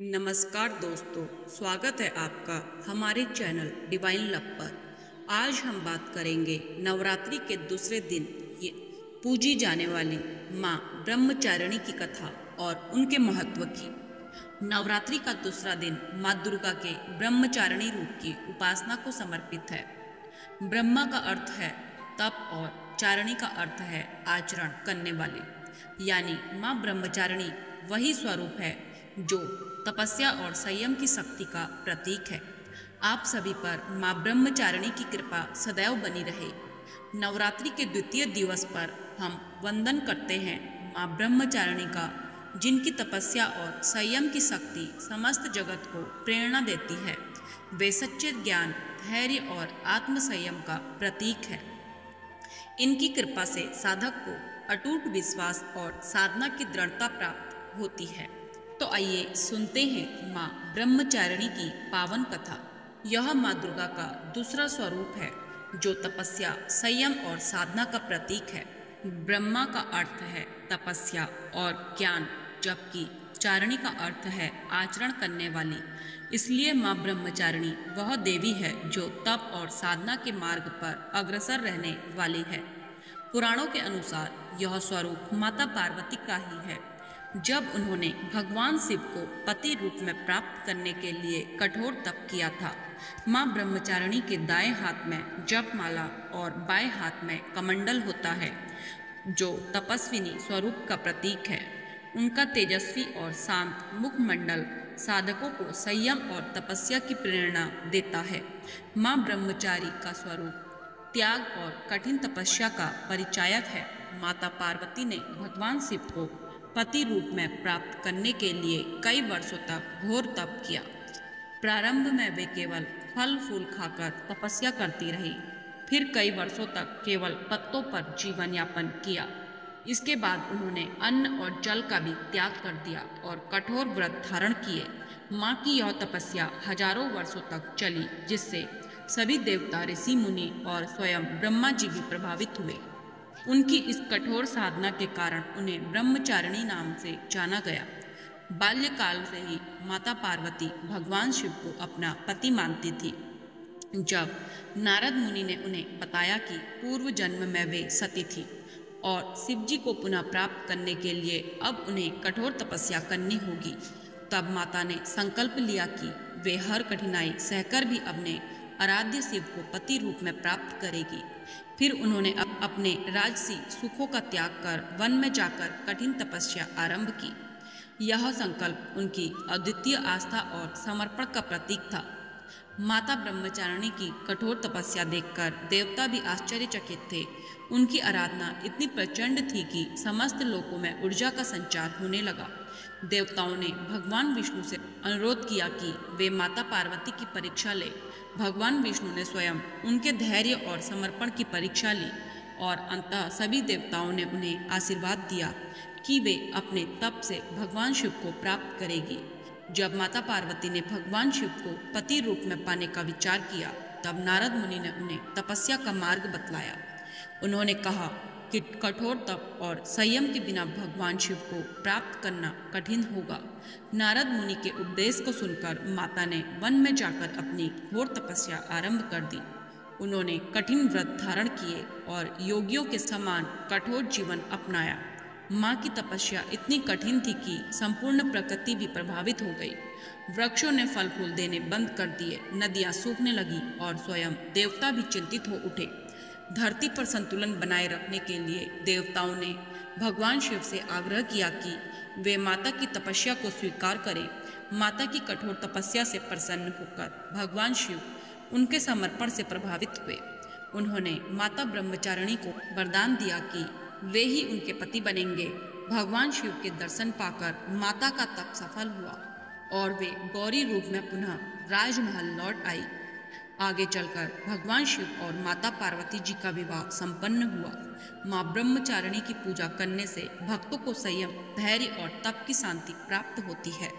नमस्कार दोस्तों, स्वागत है आपका हमारे चैनल डिवाइन लव पर। आज हम बात करेंगे नवरात्रि के दूसरे दिन ये पूजी जाने वाली माँ ब्रह्मचारिणी की कथा और उनके महत्व की। नवरात्रि का दूसरा दिन माँ दुर्गा के ब्रह्मचारिणी रूप की उपासना को समर्पित है। ब्रह्मा का अर्थ है तप और चारिणी का अर्थ है आचरण करने वाले, यानी माँ ब्रह्मचारिणी वही स्वरूप है जो तपस्या और संयम की शक्ति का प्रतीक है। आप सभी पर माँ ब्रह्मचारिणी की कृपा सदैव बनी रहे। नवरात्रि के द्वितीय दिवस पर हम वंदन करते हैं माँ ब्रह्मचारिणी का, जिनकी तपस्या और संयम की शक्ति समस्त जगत को प्रेरणा देती है। वे सच्चे ज्ञान, धैर्य और आत्मसंयम का प्रतीक है। इनकी कृपा से साधक को अटूट विश्वास और साधना की दृढ़ता प्राप्त होती है। तो आइए सुनते हैं माँ ब्रह्मचारिणी की पावन कथा। यह माँ दुर्गा का दूसरा स्वरूप है जो तपस्या, संयम और साधना का प्रतीक है। ब्रह्मा का अर्थ है तपस्या और ज्ञान, जबकि चारिणी का अर्थ है आचरण करने वाली। इसलिए माँ ब्रह्मचारिणी वह देवी है जो तप और साधना के मार्ग पर अग्रसर रहने वाली है। पुराणों के अनुसार यह स्वरूप माता पार्वती का ही है। जब उन्होंने भगवान शिव को पति रूप में प्राप्त करने के लिए कठोर तप किया था, माँ ब्रह्मचारिणी के दाएं हाथ में जपमाला और बाएं हाथ में कमंडल होता है, जो तपस्विनी स्वरूप का प्रतीक है। उनका तेजस्वी और शांत मुखमंडल साधकों को संयम और तपस्या की प्रेरणा देता है। माँ ब्रह्मचारी का स्वरूप त्याग और कठिन तपस्या का परिचायक है। माता पार्वती ने भगवान शिव को पति रूप में प्राप्त करने के लिए कई वर्षों तक घोर तप किया। प्रारंभ में वे केवल फल फूल खाकर तपस्या करती रही, फिर कई वर्षों तक केवल पत्तों पर जीवन यापन किया। इसके बाद उन्होंने अन्न और जल का भी त्याग कर दिया और कठोर व्रत धारण किए। माँ की यह तपस्या हजारों वर्षों तक चली, जिससे सभी देवता, ऋषि मुनि और स्वयं ब्रह्मा जी भी प्रभावित हुए। उनकी इस कठोर साधना के कारण उन्हें ब्रह्मचारिणी नाम से जाना गया। बाल्यकाल से ही माता पार्वती भगवान शिव को अपना पति मानती थी। जब नारद मुनि ने उन्हें बताया कि पूर्व जन्म में वे सती थी और शिव जी को पुनः प्राप्त करने के लिए अब उन्हें कठोर तपस्या करनी होगी, तब माता ने संकल्प लिया कि वे हर कठिनाई सहकर भी अपने आराध्य शिव को पति रूप में प्राप्त करेगी। फिर उन्होंने अपने राजसी सुखों का त्याग कर वन में जाकर कठिन तपस्या आरंभ की। यह संकल्प उनकी अद्वितीय आस्था और समर्पण का प्रतीक था। माता ब्रह्मचारिणी की कठोर तपस्या देखकर देवता भी आश्चर्यचकित थे। उनकी आराधना इतनी प्रचंड थी कि समस्त लोकों में ऊर्जा का संचार होने लगा। देवताओं ने भगवान विष्णु से अनुरोध किया कि वे माता पार्वती की परीक्षा ले। भगवान विष्णु ने स्वयं उनके धैर्य और समर्पण की परीक्षा ली और अंततः सभी देवताओं ने उन्हें आशीर्वाद दिया कि वे अपने तप से भगवान शिव को प्राप्त करेगी। जब माता पार्वती ने भगवान शिव को पति रूप में पाने का विचार किया, तब नारद मुनि ने उन्हें तपस्या का मार्ग बतलाया। उन्होंने कहा कि कठोर तप और संयम के बिना भगवान शिव को प्राप्त करना कठिन होगा। नारद मुनि के उपदेश को सुनकर माता ने वन में जाकर अपनी घोर तपस्या आरंभ कर दी। उन्होंने कठिन व्रत धारण किए और योगियों के समान कठोर जीवन अपनाया। माँ की तपस्या इतनी कठिन थी कि संपूर्ण प्रकृति भी प्रभावित हो गई। वृक्षों ने फल फूल देने बंद कर दिए, नदियाँ सूखने लगी और स्वयं देवता भी चिंतित हो उठे। धरती पर संतुलन बनाए रखने के लिए देवताओं ने भगवान शिव से आग्रह किया कि वे माता की तपस्या को स्वीकार करें। माता की कठोर तपस्या से प्रसन्न होकर भगवान शिव उनके समर्पण से प्रभावित हुए। उन्होंने माता ब्रह्मचारिणी को वरदान दिया कि वे ही उनके पति बनेंगे। भगवान शिव के दर्शन पाकर माता का तप सफल हुआ और वे गौरी रूप में पुनः राजमहल लौट आई। आगे चलकर भगवान शिव और माता पार्वती जी का विवाह संपन्न हुआ। माँ ब्रह्मचारिणी की पूजा करने से भक्तों को संयम, धैर्य और तप की शांति प्राप्त होती है।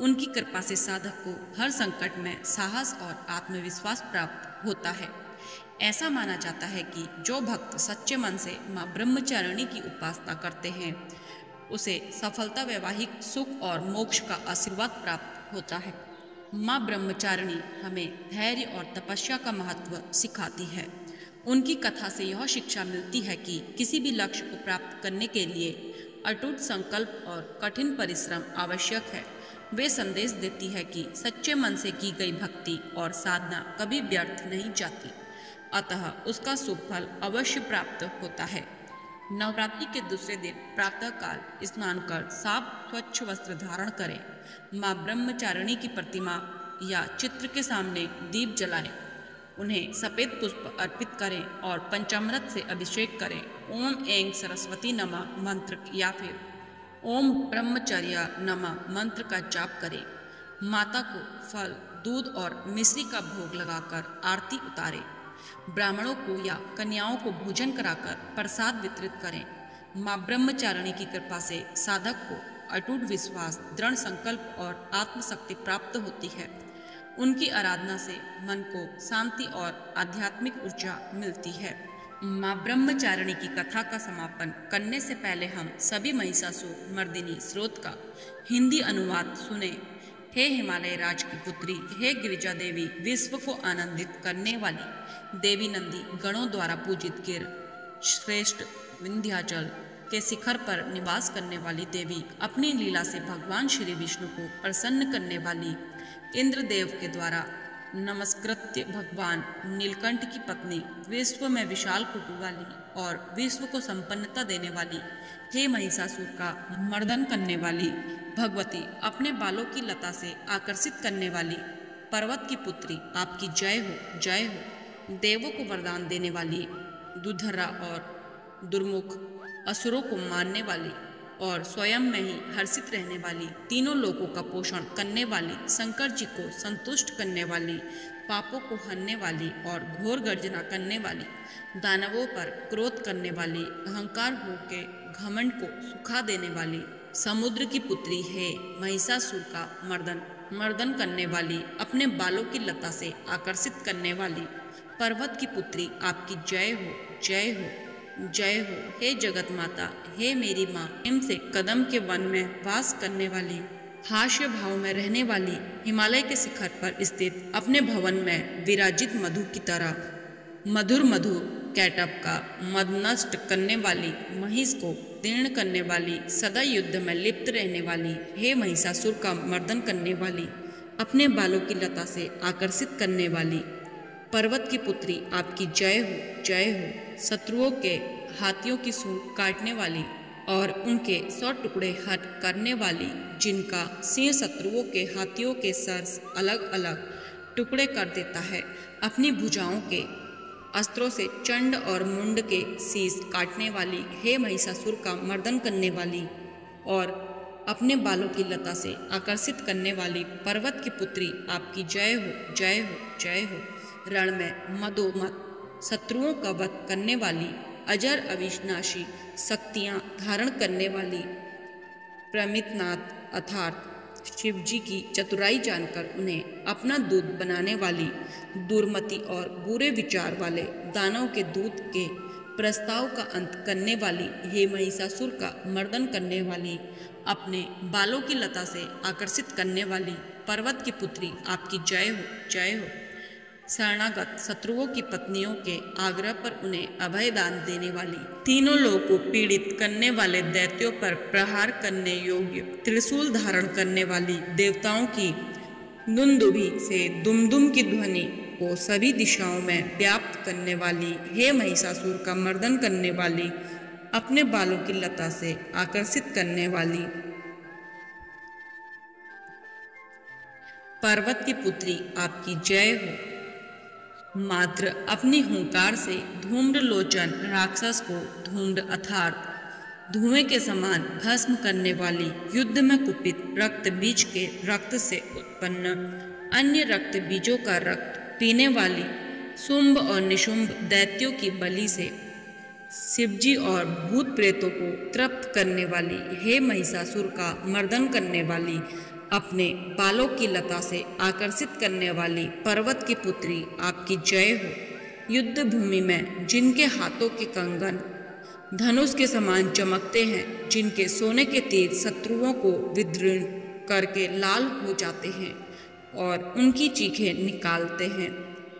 उनकी कृपा से साधक को हर संकट में साहस और आत्मविश्वास प्राप्त होता है। ऐसा माना जाता है कि जो भक्त सच्चे मन से माँ ब्रह्मचारिणी की उपासना करते हैं, उसे सफलता, वैवाहिक सुख और मोक्ष का आशीर्वाद प्राप्त होता है। माँ ब्रह्मचारिणी हमें धैर्य और तपस्या का महत्व सिखाती है। उनकी कथा से यह शिक्षा मिलती है कि किसी भी लक्ष्य को प्राप्त करने के लिए अटूट संकल्प और कठिन परिश्रम आवश्यक है। वे संदेश देती है कि सच्चे मन से की गई भक्ति और साधना कभी व्यर्थ नहीं जाती, अतः उसका शुभ फल अवश्य प्राप्त होता है। नवरात्रि के दूसरे दिन प्रातःकाल स्नान कर साफ स्वच्छ वस्त्र धारण करें। माँ ब्रह्मचारिणी की प्रतिमा या चित्र के सामने दीप जलाएं, उन्हें सफ़ेद पुष्प अर्पित करें और पंचामृत से अभिषेक करें। ओम ऐं सरस्वती नमः मंत्र या फिर ओम ब्रह्मचर्य नमः मंत्र का जाप करें। माता को फल, दूध और मिश्री का भोग लगाकर आरती उतारें। ब्राह्मणों को या कन्याओं को भोजन कराकर प्रसाद वितरित करें। माँ ब्रह्मचारिणी की कृपा से साधक को अटूट विश्वास, दृढ़ संकल्प और आत्मशक्ति प्राप्त होती है। उनकी आराधना से मन को शांति और आध्यात्मिक ऊर्जा मिलती है। माँ ब्रह्मचारिणी की कथा का समापन करने से पहले हम सभी महिषासुर मर्दिनी स्रोत का हिंदी अनुवाद सुने। हे हिमालय राज की पुत्री, हे गिरिजा देवी, विश्व को आनंदित करने वाली देवी, नंदी गणों द्वारा पूजित गिर श्रेष्ठ विंध्याचल के शिखर पर निवास करने वाली देवी, अपनी लीला से भगवान श्री विष्णु को प्रसन्न करने वाली, इंद्रदेव के द्वारा नमस्कृत्य भगवान नीलकंठ की पत्नी, विश्व में विशाल कुटु वाली और विश्व को संपन्नता देने वाली, हे महिषासुर का मर्दन करने वाली भगवती, अपने बालों की लता से आकर्षित करने वाली पर्वत की पुत्री, आपकी जय हो, जय हो। देवों को वरदान देने वाली, दुधरा और दुर्मुख असुरों को मारने वाली और स्वयं में ही हर्षित रहने वाली, तीनों लोकों का पोषण करने वाली, शंकर जी को संतुष्ट करने वाली, पापों को हरने वाली और घोर गर्जना करने वाली, दानवों पर क्रोध करने वाली, अहंकार होके घमंड को सुखा देने वाली, समुद्र की पुत्री, है महिषासुर का मर्दन करने वाली, अपने बालों की लता से आकर्षित करने वाली, पर्वत की पुत्री, आपकी जय हो, जय हो, जय हो। हे जगत माता, हे मेरी माँ, हिम से कदम के वन में वास करने वाली, हास्य भाव में रहने वाली, हिमालय के शिखर पर स्थित अपने भवन में विराजित मधु की तरह मधुर कैटअप का मद नष्ट करने वाली, महिष को तीर्ण करने वाली, सदा युद्ध में लिप्त रहने वाली, हे महिषासुर का मर्दन करने वाली, अपने बालों की लता से आकर्षित करने वाली, पर्वत की पुत्री, आपकी जय हो, जय हो। शत्रुओं के हाथियों की सूंड काटने वाली और उनके 100 टुकड़े हट करने वाली, जिनका सिंह शत्रुओं के हाथियों के सर अलग अलग टुकड़े कर देता है, अपनी भुजाओं के अस्त्रों से चंड और मुंड के शीश काटने वाली, हे महिषासुर का मर्दन करने वाली और अपने बालों की लता से आकर्षित करने वाली, पर्वत की पुत्री, आपकी जय हो, जय हो, जय हो। रण में मदोमत शत्रुओं का वध करने वाली, अजर अविनाशी शक्तियाँ धारण करने वाली, प्रमितनाथ अर्थात शिव जी की चतुराई जानकर उन्हें अपना दूत बनाने वाली, दुर्मति और बुरे विचार वाले दानव के दूत के प्रस्ताव का अंत करने वाली, हे महिषासुर का मर्दन करने वाली, अपने बालों की लता से आकर्षित करने वाली, पर्वत की पुत्री, आपकी जय हो, जय हो। शरणागत शत्रुओं की पत्नियों के आग्रह पर उन्हें अभय दान देने वाली, तीनों लोगों को पीड़ित करने वाले दैत्यों पर प्रहार करने योग्य त्रिशूल धारण करने वाली, देवताओं की दुंदुभि से दुमदुम की ध्वनि को सभी दिशाओं में व्याप्त करने वाली, हे महिषासुर का मर्दन करने वाली, अपने बालों की लता से आकर्षित करने वाली, पर्वत की पुत्री, आपकी जय हो। मात्र अपनी हुंकार से धूम्र लोचन राक्षस को धूम्र अर्थात धुएं के समान भस्म करने वाली, युद्ध में कुपित रक्त बीज के रक्त से उत्पन्न अन्य रक्त बीजों का रक्त पीने वाली, शुंभ और निशुंभ दैत्यों की बलि से शिवजी और भूत प्रेतों को तृप्त करने वाली, हे महिषासुर का मर्दन करने वाली, अपने बालों की लता से आकर्षित करने वाली, पर्वत की पुत्री, आपकी जय हो। युद्ध भूमि में जिनके हाथों के कंगन धनुष के समान चमकते हैं, जिनके सोने के तीर शत्रुओं को विदीर्ण करके लाल हो जाते हैं और उनकी चीखें निकालते हैं।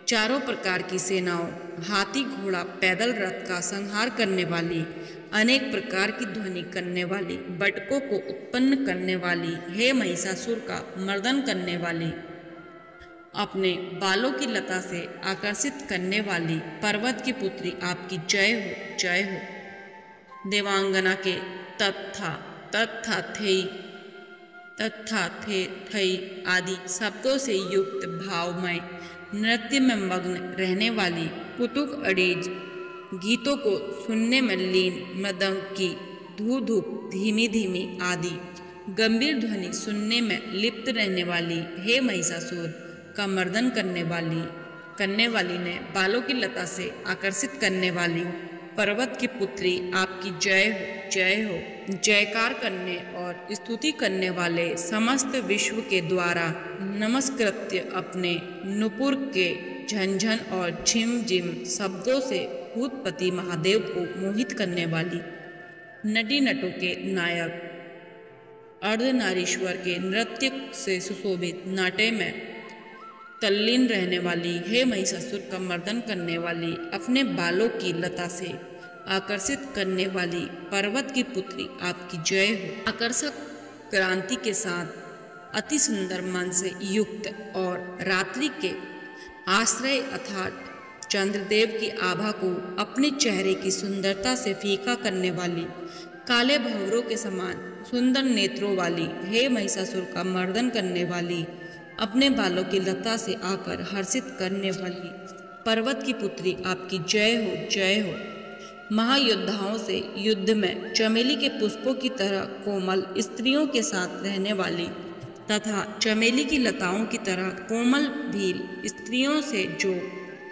चारों प्रकार की सेनाओं, हाथी, घोड़ा, पैदल रथ का संहार करने वाली, अनेक प्रकार की ध्वनि करने वाली, बटकों को उत्पन्न करने वाली, हे महिषासुर का मर्दन करने वाली, अपने बालों की लता से आकर्षित करने वाली पर्वत की पुत्री, आपकी जय हो, जय हो। देवांगना के तथा थे थई आदि शब्दों से युक्त भावमय नृत्य में मग्न रहने वाली, कुतुक अड़ीज गीतों को सुनने में लीन, मृदंग की धू धूप धीमी धीमी आदि गंभीर ध्वनि सुनने में लिप्त रहने वाली, हे महिषासुर का मर्दन करने वाली ने बालों की लता से आकर्षित करने वाली पर्वत की पुत्री, आपकी जय हो, जय हो। जयकार करने और स्तुति करने वाले समस्त विश्व के द्वारा नमस्कृत्य अपने नुपुर के झंझन और झिम झिम शब्दों से भूतपति महादेव को मोहित करने वाली, नटी नटों के नायक अर्धनारीश्वर के नृत्य से सुशोभित नाट्य में तल्लीन रहने वाली, हे महिषासुर का मर्दन करने वाली, अपने बालों की लता से आकर्षित करने वाली पर्वत की पुत्री, आपकी जय हो। आकर्षक क्रांति के साथ अति सुंदर मन से युक्त और रात्रि के आश्रय अर्थात चंद्रदेव की आभा को अपने चेहरे की सुंदरता से फीका करने वाली, काले भंवरों के समान सुंदर नेत्रों वाली, हे महिषासुर का मर्दन करने वाली, अपने बालों की लता से आकर हर्षित करने वाली पर्वत की पुत्री, आपकी जय हो, जय हो। महायोद्धाओं से युद्ध में चमेली के पुष्पों की तरह कोमल स्त्रियों के साथ रहने वाली तथा चमेली की लताओं की तरह कोमल भील स्त्रियों से जो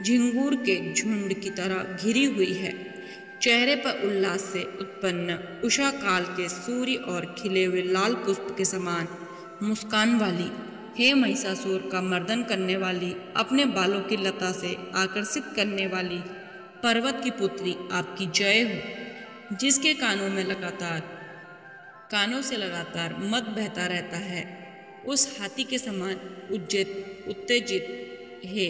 झिंगूर के झुंड की तरह घिरी हुई है, चेहरे पर उल्लास से उत्पन्न उषा काल के सूर्य और खिले हुए लाल पुष्प के समान मुस्कान वाली, हे महिषासुर का मर्दन करने वाली, अपने बालों की लता से आकर्षित करने वाली पर्वत की पुत्री, आपकी जय हो। जिसके कानों से लगातार मद बहता रहता है, उस हाथी के समान उत्तेजित हे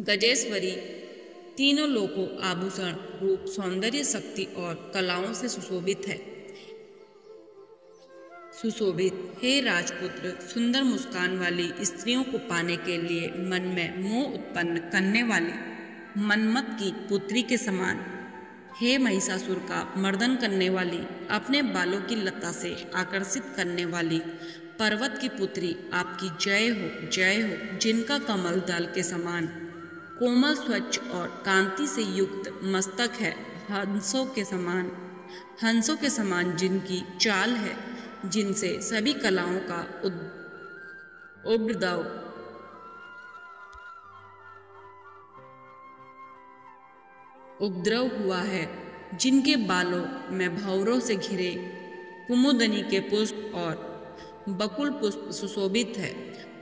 गजेश्वरी, तीनों लोकों आभूषण, रूप, सौंदर्य, शक्ति और कलाओं से सुशोभित हे राजपुत्र, सुंदर मुस्कान वाली स्त्रियों को पाने के लिए मन में मोह उत्पन्न करने वाली मन्मथ की पुत्री के समान, हे महिषासुर का मर्दन करने वाली, अपने बालों की लता से आकर्षित करने वाली पर्वत की पुत्री, आपकी जय हो, जय हो। जिनका कमल दल के समान कोमल, स्वच्छ और कांति से युक्त मस्तक है, हंसों के समान जिनकी चाल है, जिनसे सभी कलाओं का उपद्रव हुआ है, जिनके बालों में भंवरों से घिरे कुमुदनी के पुष्प और बकुल पुष्प सुशोभित है,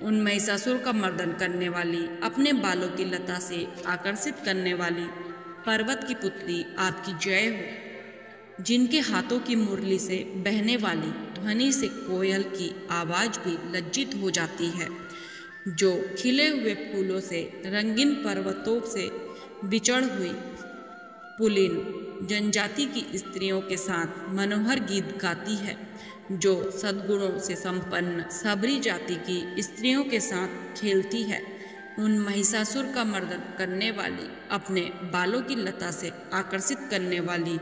उन महिषासुर का मर्दन करने वाली, अपने बालों की लता से आकर्षित करने वाली पर्वत की पुत्री, आपकी जय हो। जिनके हाथों की मुरली से बहने वाली ध्वनि से कोयल की आवाज भी लज्जित हो जाती है, जो खिले हुए फूलों से रंगीन पर्वतों से बिछड़ हुई पुलिन जनजाति की स्त्रियों के साथ मनोहर गीत गाती है, जो सद्गुणों से संपन्न सबरी जाति की स्त्रियों के साथ खेलती है, उन महिषासुर का मर्दन करने वाली, अपने बालों की लता से आकर्षित करने वाली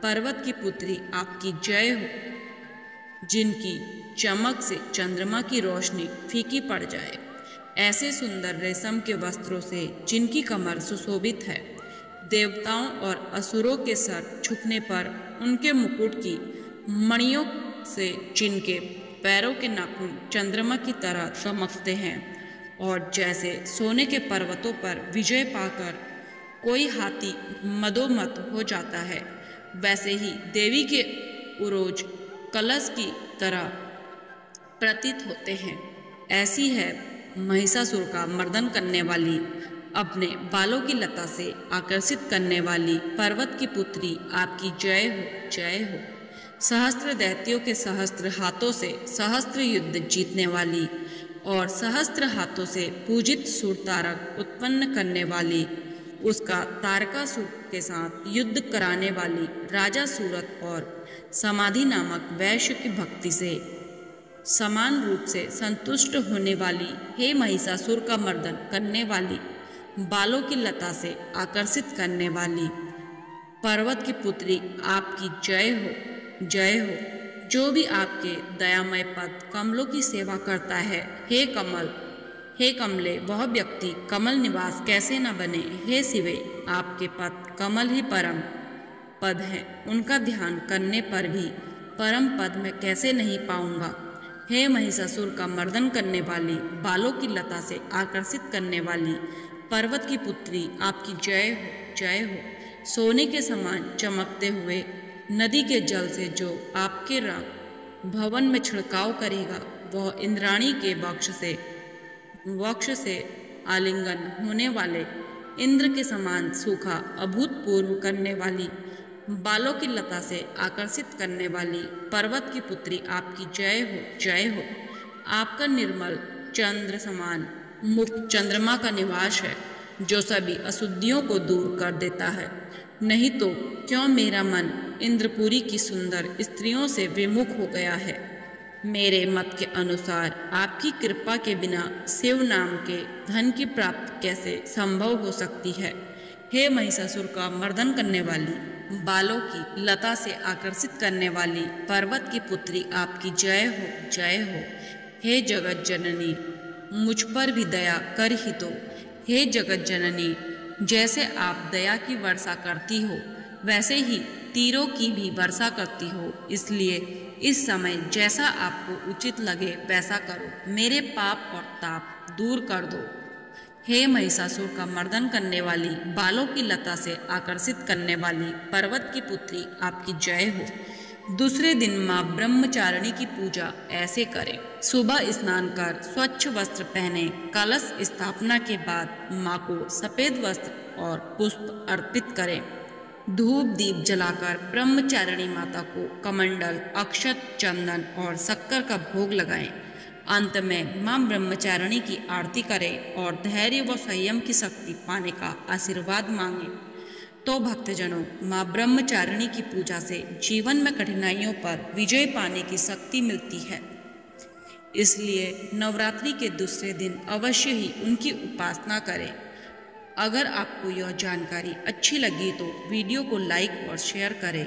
पर्वत की पुत्री, आपकी जय हो। जिनकी चमक से चंद्रमा की रोशनी फीकी पड़ जाए, ऐसे सुंदर रेशम के वस्त्रों से जिनकी कमर सुशोभित है, देवताओं और असुरों के सर झुकने पर उनके मुकुट की मणियों से जिनके पैरों के नाखून चंद्रमा की तरह चमकते हैं, और जैसे सोने के पर्वतों पर विजय पाकर कोई हाथी मदोमत हो जाता है, वैसे ही देवी के उरोज कलश की तरह प्रतीत होते हैं। ऐसी है महिषासुर का मर्दन करने वाली अपने बालों की लता से आकर्षित करने वाली पर्वत की पुत्री आपकी जय हो, जय हो। सहस्त्र दैत्यों के सहस्त्र हाथों से सहस्त्र युद्ध जीतने वाली और सहस्त्र हाथों से पूजित सूर तारक उत्पन्न करने वाली, उसका तारकासुर के साथ युद्ध कराने वाली, राजा सूरत और समाधि नामक वैश्य की भक्ति से समान रूप से संतुष्ट होने वाली, हे महिषासुर का मर्दन करने वाली, बालों की लता से आकर्षित करने वाली पर्वत की पुत्री आपकी जय हो, जय हो। जो भी आपके दयामय पद कमलों की सेवा करता है, हे कमल, हे कमले, वह व्यक्ति कमल निवास कैसे न बने। हे शिवे, आपके पद कमल ही परम पद है, उनका ध्यान करने पर भी परम पद मैं कैसे नहीं पाऊंगा। हे महिषासुर का मर्दन करने वाली, बालों की लता से आकर्षित करने वाली पर्वत की पुत्री आपकी जय हो, जय हो। सोने के समान चमकते हुए नदी के जल से जो आपके भवन में छिड़काव करेगा, वह इंद्राणी के वक्ष से आलिंगन होने वाले इंद्र के समान सूखा अभूतपूर्व करने वाली, बालों की लता से आकर्षित करने वाली पर्वत की पुत्री आपकी जय हो, जय हो। आपका निर्मल चंद्र समान मुख चंद्रमा का निवास है, जो सभी अशुद्धियों को दूर कर देता है। नहीं तो क्यों मेरा मन इंद्रपुरी की सुंदर स्त्रियों से विमुख हो गया है। मेरे मत के अनुसार आपकी कृपा के बिना शिव नाम के धन की प्राप्ति कैसे संभव हो सकती है। हे महिषासुर का मर्दन करने वाली, बालों की लता से आकर्षित करने वाली पर्वत की पुत्री आपकी जय हो, जय हो। हे जगत जननी, मुझ पर भी दया कर ही दो। हे जगत जननी, जैसे आप दया की वर्षा करती हो, वैसे ही तीरों की भी वर्षा करती हो, इसलिए इस समय जैसा आपको उचित लगे वैसा करो। मेरे पाप और ताप दूर कर दो। हे महिषासुर का मर्दन करने वाली, बालों की लता से आकर्षित करने वाली पर्वत की पुत्री आपकी जय हो। दूसरे दिन माँ ब्रह्मचारिणी की पूजा ऐसे करें। सुबह स्नान कर स्वच्छ वस्त्र पहने, कलश स्थापना के बाद माँ को सफेद वस्त्र और पुष्प अर्पित करें। धूप दीप जलाकर ब्रह्मचारिणी माता को कमंडल, अक्षत, चंदन और शक्कर का भोग लगाएं। अंत में मां ब्रह्मचारिणी की आरती करें और धैर्य व संयम की शक्ति पाने का आशीर्वाद मांगें। तो भक्तजनों, मां ब्रह्मचारिणी की पूजा से जीवन में कठिनाइयों पर विजय पाने की शक्ति मिलती है। इसलिए नवरात्रि के दूसरे दिन अवश्य ही उनकी उपासना करें। अगर आपको यह जानकारी अच्छी लगी तो वीडियो को लाइक और शेयर करें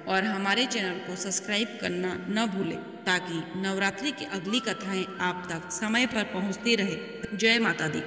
और हमारे चैनल को सब्सक्राइब करना न भूलें, ताकि नवरात्रि की अगली कथाएं आप तक समय पर पहुंचती रहे। जय माता दी।